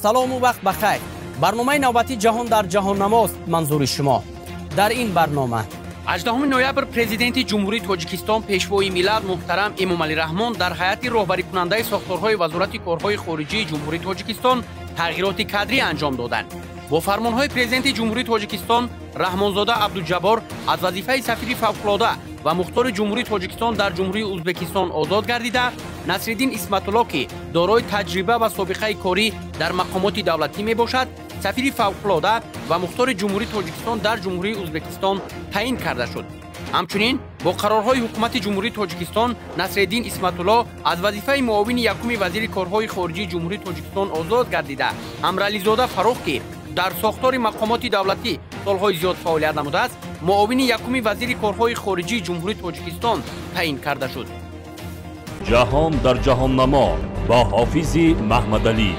سلام و وقت بخیر. برنامه نوبتی جهان در جهان نماست منظور شما. در این برنامه 18 نوامبر پرزیدنت جمهوری تاجیکستان پیشوای ملت محترم امامعلی رحمان در هیئت راهبری کننده ساختارهای وزارت کارهای خارجی جمهوری تاجیکستان تغییرات کادری انجام دادند. با فرمانهای پرزیدنت جمهوری تاجیکستان رحمانزاده عبدالجبار از وظیفه سفیر فوق‌العاده و مختار جمهوری تاجیکستان در جمهوری ازبکستان آزاد گردیده، نصرالدین اسمت الله که دارای تجربه و سابقه کاری در مقامات دولتی میباشد، سفیر فوق‌العاده و مختار جمهوری تاجیکستان در جمهوری ازبکستان تعیین کرده شد. همچنین با قرارهای حکومت جمهوری تاجیکستان نصرالدین اسمت الله از وظیفه معاون یکم وزیر کارهای خارجی جمهوری تاجیکستان آزاد گردیده، امرعلیزاده فروخ که در ساختار مقامات دولتی سالهای زیاد فعالیت نموده است، معاون یکم وزیر کارهای خارجی جمهوری تاجیکستان تعیین کرده شد. جهان در جهان نما با حافظ محمد علی.